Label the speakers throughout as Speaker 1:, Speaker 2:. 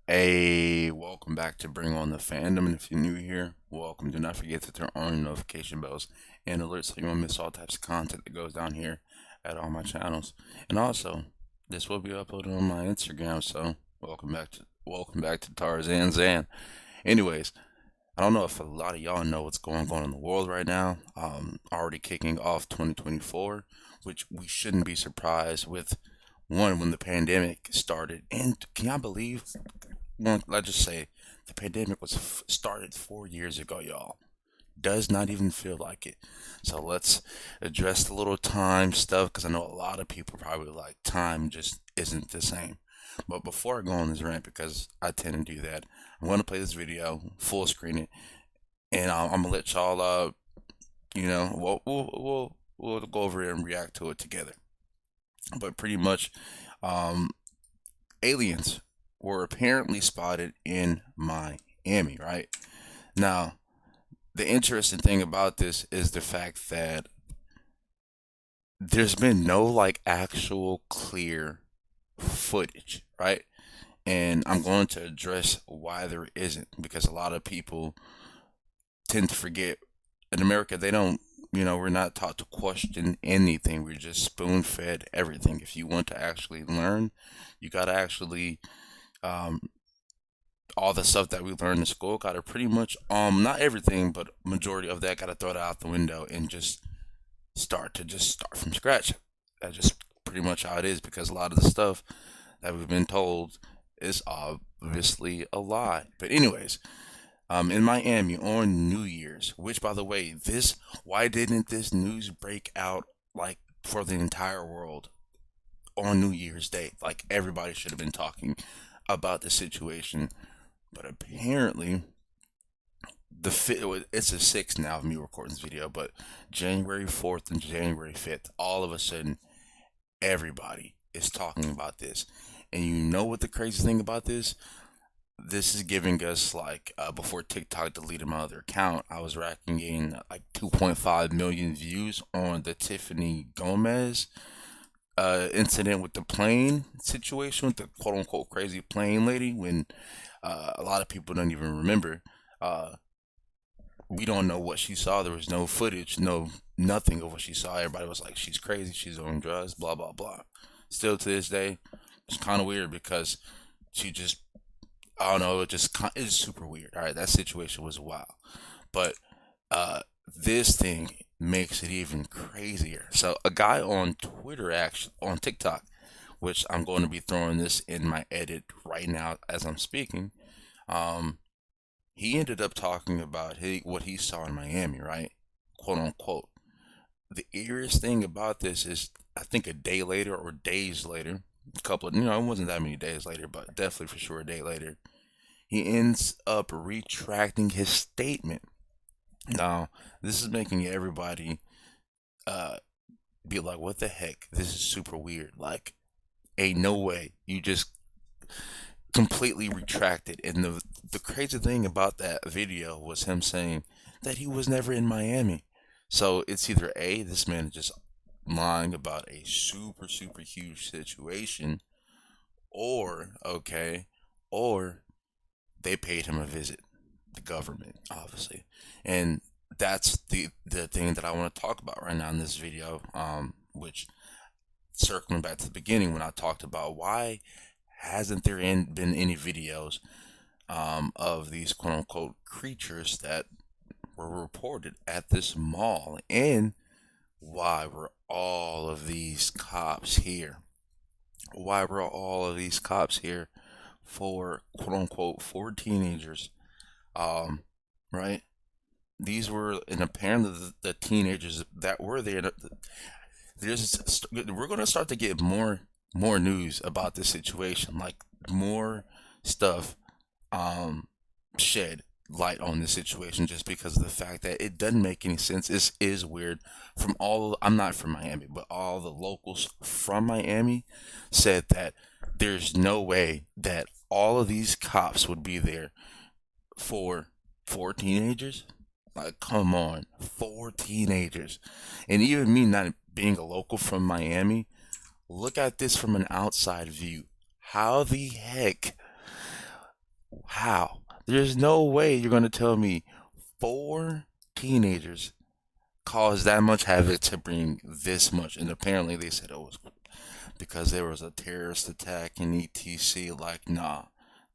Speaker 1: Hey, welcome back to Bring On the Fandom. And if you're new here, welcome. Do not forget to turn on your notification bells and alerts so you won't miss all types of content that goes down here at all my channels. And also, this will be uploaded on my Instagram, so welcome back to Tarzan Zan. Anyways, I don't know if a lot of y'all know what's going on in the world right now. Already kicking off 2024, which we shouldn't be surprised with one when the pandemic started. And can y'all believe? Well, let's just say the pandemic was started 4 years ago, y'all. Does not even feel like it. So let's address the little time stuff because I know a lot of people probably like time just isn't the same. But before I go on this rant, because I tend to do that, I'm going to play this video, full screen it, and I'm gonna let y'all, we'll go over it and react to it together. But pretty much, um, aliens were apparently spotted in Miami, right? Now, the interesting thing about this is the fact that there's been no like actual clear footage, right? And I'm going to address why there isn't because a lot of people tend to forget in America they don't, we're not taught to question anything. We're just spoon fed everything. If you want to actually learn, you got to actually um, all the stuff that we learned in school gotta pretty much not everything but majority of that gotta throw it out the window and just start from scratch. That's just pretty much how it is because a lot of the stuff that we've been told is obviously a lie. But anyways, in Miami on New Year's, which by the way, this why didn't this news break out like for the entire world on New Year's Day? Like everybody should have been talking about the situation. But apparently, it's the sixth now of me recording this video. But January 4th and January 5th, all of a sudden, everybody is talking about this. And you know what the crazy thing about this? This is giving us like before TikTok deleted my other account, I was racking in like 2.5 million views on the Tiffany Gomez incident with the plane situation with the quote unquote crazy plane lady when a lot of people don't even remember. Uh, we don't know what she saw. There was no footage, no nothing of what she saw. Everybody was like, "She's crazy. She's on drugs." Blah blah blah. Still to this day, it's kind of weird because she just, I don't know, it's super weird. All right, that situation was wild, but this thing makes it even crazier. So a guy on Twitter, actually on TikTok, which I'm going to be throwing this in my edit right now as I'm speaking. Um, he ended up talking about what he saw in Miami, right? Quote unquote. The eeriest thing about this is, I think a day later or days later, a couple of, it wasn't that many days later, but definitely for sure a day later, he ends up retracting his statement. Now, this is making everybody uh, be like, what the heck? This is super weird. Like, ain't no way. You just completely retracted. And the crazy thing about that video was him saying that he was never in Miami. So it's either A, this man is just lying about a super super huge situation, or okay, or they paid him a visit, the government, obviously. And that's the thing that I want to talk about right now in this video, which circling back to the beginning when I talked about why hasn't there been any videos of these quote unquote creatures that were reported at this mall, and why were all of these cops here? Why were all of these cops here for quote unquote for teenagers? Um, right? These were, and apparently the teenagers that were there. We're gonna start to get more news about this situation, like more stuff um shed light on this situation just because of the fact that it doesn't make any sense. It is weird. I'm not from Miami, but all the locals from Miami said that there's no way that all of these cops would be there for teenagers. Like, come on, four teenagers. And even me not being a local from Miami, look at this from an outside view. How the heck How? There's no way you're gonna tell me four teenagers caused that much havoc to bring this much. And apparently they said it was because there was a terrorist attack in ETC. Like, nah,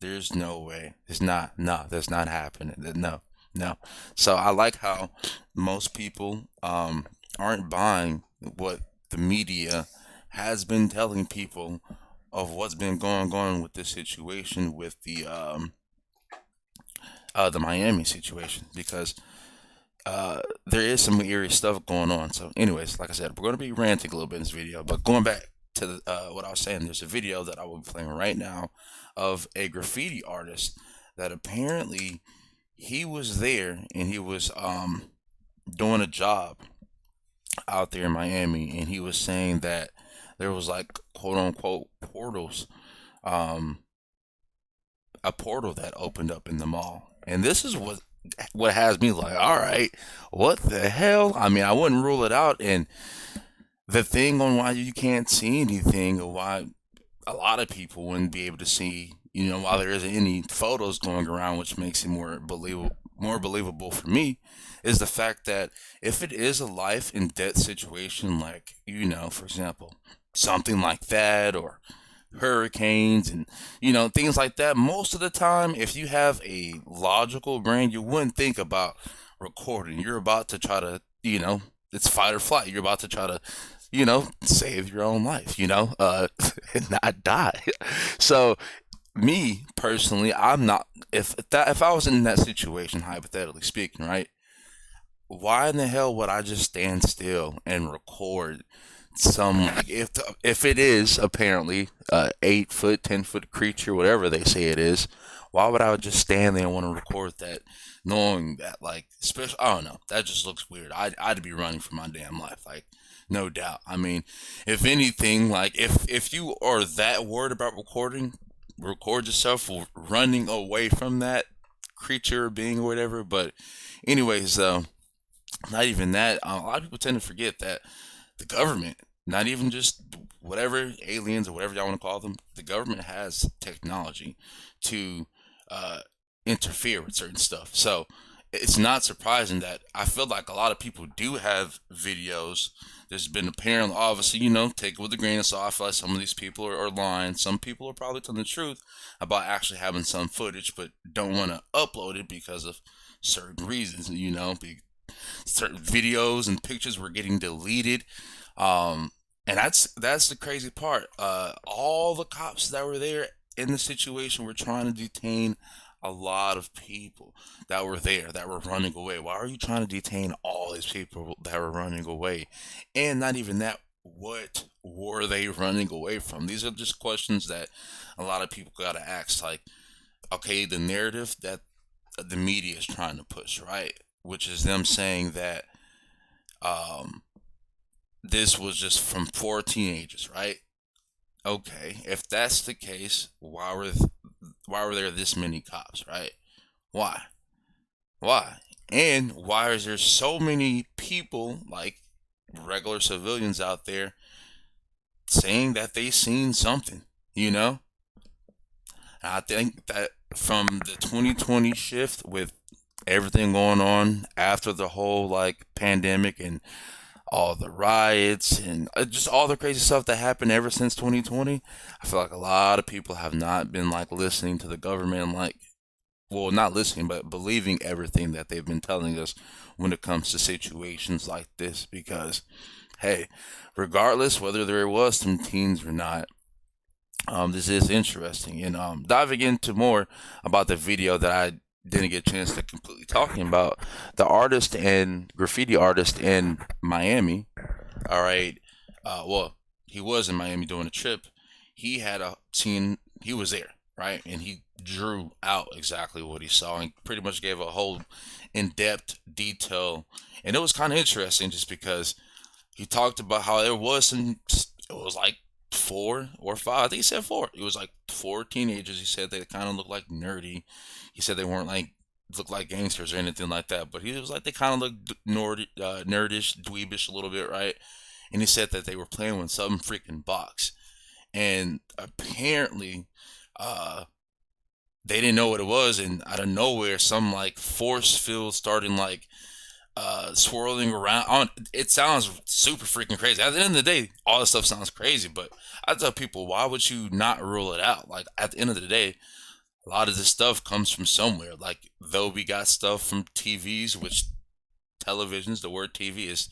Speaker 1: there's no way. It's not. No, that's not happening. No, no. So I like how most people aren't buying what the media has been telling people of what's been going on with this situation with the Miami situation because there is some eerie stuff going on. So, anyways, like I said, we're going to be ranting a little bit in this video, but going back to what I was saying, there's a video that I will be playing right now of a graffiti artist that apparently he was there and he was doing a job out there in Miami, and he was saying that there was like quote unquote portals, um, a portal that opened up in the mall, and this is what has me like, all right, what the hell? I mean, I wouldn't rule it out, and the thing on why you can't see anything, or why a lot of people wouldn't be able to see, while there isn't any photos going around, which makes it more believable for me, is the fact that if it is a life and death situation, like, for example, something like that, or hurricanes and things like that, most of the time, if you have a logical brain, you wouldn't think about recording. You're about to try to, it's fight or flight. You're about to try to, save your own life, and not die. So me personally, I'm not, if I was in that situation, hypothetically speaking, right, why in the hell would I just stand still and record some, like, if it is apparently 8 foot, 10 foot creature, whatever they say it is? Why would I just stand there and want to record that, knowing that, like, especially, I don't know, that just looks weird. I'd be running for my damn life, like, no doubt. I mean, if anything, like, if you are that worried about recording, record yourself running away from that creature, being, or whatever. But anyways, not even that. A lot of people tend to forget that the government, not even just whatever aliens or whatever y'all want to call them, the government has technology to uh, interfere with certain stuff. So it's not surprising that I feel like a lot of people do have videos. There's been apparently, obviously, take it with a grain of salt. I feel like some of these people are lying. Some people are probably telling the truth about actually having some footage, but don't want to upload it because of certain reasons. Certain videos and pictures were getting deleted. And that's the crazy part. All the cops that were there in the situation were trying to detain a lot of people that were there that were running away. Why are you trying to detain all these people that were running away? And not even that, what were they running away from? These are just questions that a lot of people got to ask. Like, okay, the narrative that the media is trying to push, right? Which is them saying that um, this was just from four teenagers, right? Okay, if that's the case, why were there this many cops, right? Why? Why? And why is there so many people, like regular civilians out there, saying that they seen something? You know? I think that from the 2020 shift, with everything going on after the whole, like, pandemic and all the riots and just all the crazy stuff that happened ever since 2020, I feel like a lot of people have not been, like, listening to the government, like, well, not listening, but believing everything that they've been telling us when it comes to situations like this. Because, hey, regardless whether there was some teens or not, this is interesting. And diving into more about the video that I didn't get a chance to completely talking about, the artist and graffiti artist in Miami. All right. Well, he was in Miami doing a trip. He had a scene. He was there, right, and he drew out exactly what he saw and pretty much gave a whole in-depth detail. And it was kind of interesting just because he talked about how there was some. It was like four or five. I think he said four. It was like four teenagers. He said they kind of looked like nerdy. He said they weren't like looked like gangsters or anything like that, but he was like they kind of looked nerdish, dweebish a little bit, right? And he said that they were playing with some freaking box, and apparently, uh, they didn't know what it was, and out of nowhere, some like force field starting like swirling around. It sounds super freaking crazy. At the end of the day, all this stuff sounds crazy, but I tell people, why would you not rule it out? Like at the end of the day, a lot of this stuff comes from somewhere. Like though we got stuff from TVs, which televisions, the word TV is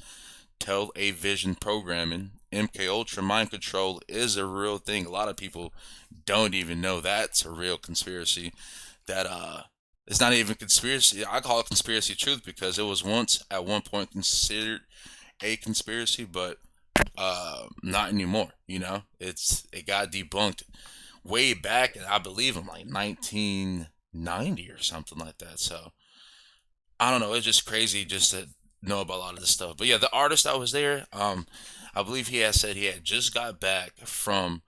Speaker 1: television programming. MK Ultra mind control is a real thing. A lot of people don't even know that's a real conspiracy. That it's not even conspiracy. I call it conspiracy truth because it was once at one point considered a conspiracy, but not anymore. You know, it got debunked way back, I believe in like 1990 or something like that. So I don't know. It's just crazy just to know about a lot of this stuff. But yeah, the artist that was there, I believe he had said he had just got back from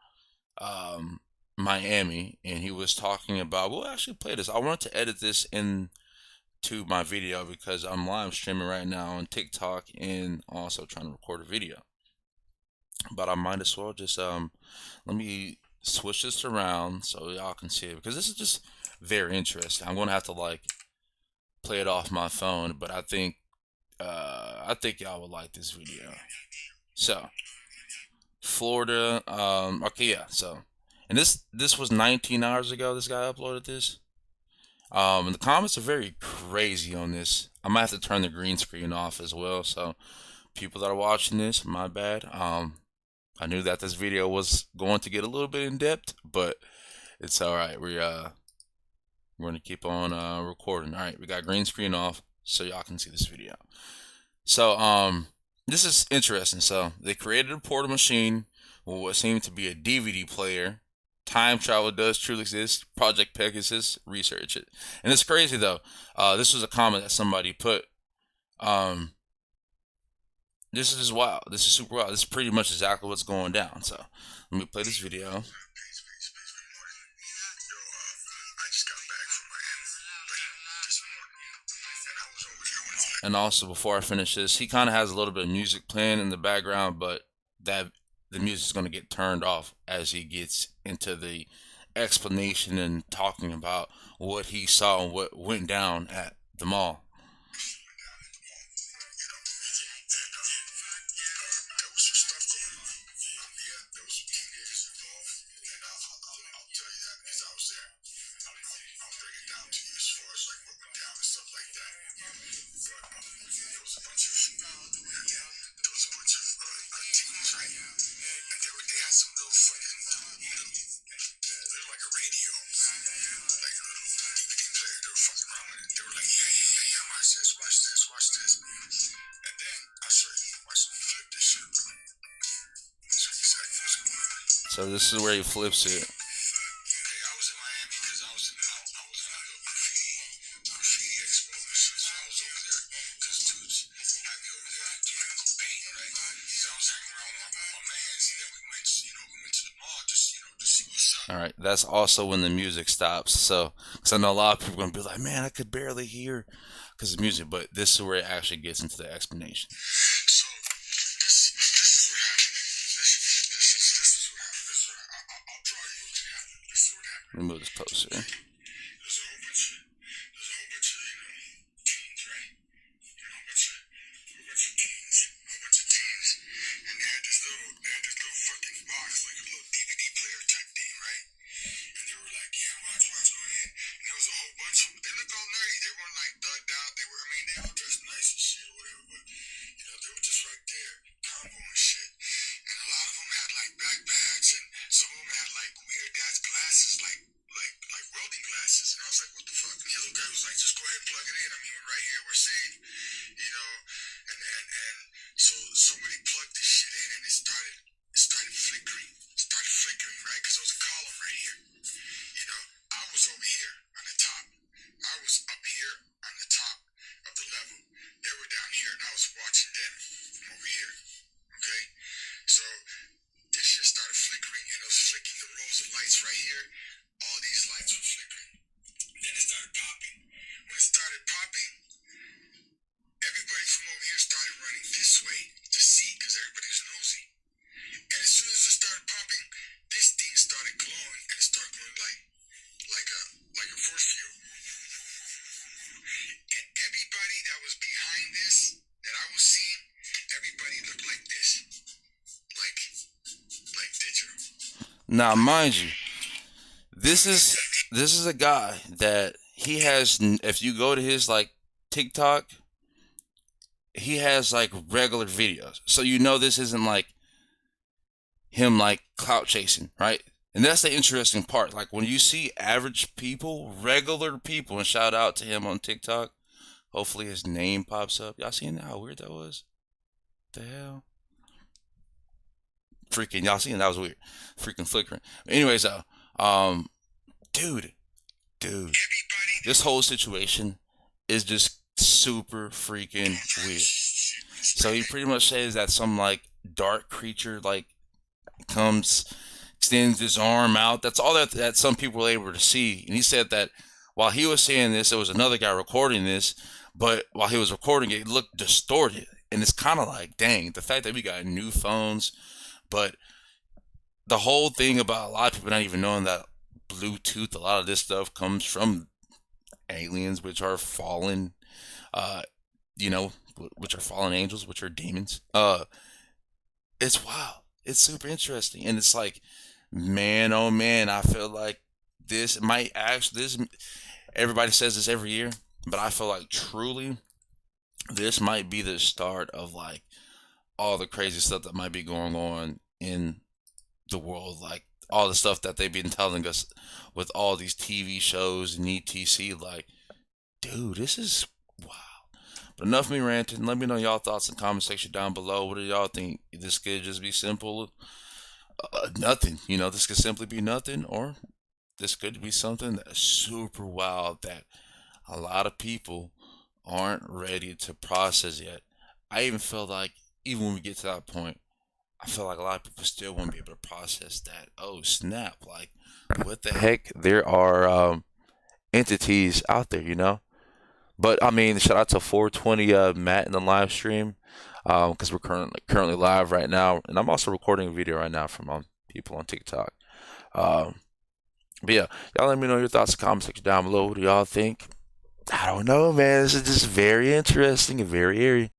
Speaker 1: um, Miami, and he was talking about. We'll actually play this. I wanted to edit this into my video because I'm live streaming right now on TikTok and also trying to record a video. But I might as well just let me switch this around so y'all can see it because this is just very interesting. I'm gonna have to like play it off my phone, but I think y'all would like this video. So Florida, okay, yeah. So and this was 19 hours ago. This guy uploaded this. And the comments are very crazy on this. I might have to turn the green screen off as well. So people that are watching this, my bad. I knew that this video was going to get a little bit in depth, but it's all right. We're gonna keep on recording. All right, we got green screen off so y'all can see this video. So this is interesting. So they created a portal machine with what seemed to be a DVD player. Time travel does truly exist. Project Pegasus, research it. And it's crazy though. This was a comment that somebody put. Um, this is just wild. This is super wild. This is pretty much exactly what's going down. So let me play this video. And also, before I finish this, he kind of has a little bit of music playing in the background, but that the music is going to get turned off as he gets into the explanation and talking about what he saw and what went down at the mall. So this is where he flips it. All right, that's also when the music stops. So, because I know a lot of people are gonna be like, "Man, I could barely hear," because of music. But this is where it actually gets into the explanation. Let me move this closer. Now, mind you, this is this is a guy that he has. If you go to his like TikTok, he has like regular videos, so you know this isn't like him like clout chasing, right? And that's the interesting part. Like when you see average people, regular people, and shout out to him on TikTok. Hopefully his name pops up. Y'all seen how weird that was? The hell? Freaking y'all seen that was weird. Freaking flickering. Anyways, um, dude, dude, this whole situation is just super freaking weird. So he pretty much says that some like dark creature like comes, extends his arm out. That's all that some people were able to see. And he said that while he was saying this, there was another guy recording this, but while he was recording it, it looked distorted. And it's kind of like, dang, the fact that we got new phones, but the whole thing about a lot of people not even knowing that Bluetooth, a lot of this stuff comes from aliens, which are fallen, uh, you know, which are fallen angels, which are demons. It's wild. It's super interesting, and it's like, man, oh man, I feel like this might actually this. Everybody says this every year, but I feel like truly this might be the start of like all the crazy stuff that might be going on in the world, like all the stuff that they've been telling us with all these TV shows and etc. Like, dude, this is wow. But enough of me ranting. Let me know y'all thoughts in the comment section down below. What do y'all think? This could just be simple, nothing. You know, this could simply be nothing, or this could be something that's super wild that a lot of people aren't ready to process yet. I even feel like even when we get to that point, I feel like a lot of people still won't be able to process that. Oh snap! Like, what the heck? There are entities out there, you know. But I mean, shout out to 420 Matt in the live stream, because we're currently live right now, and I'm also recording a video right now from people on TikTok. Um, but yeah, y'all let me know your thoughts in the comment section down below. What do y'all think? I don't know, man. This is just very interesting and very eerie.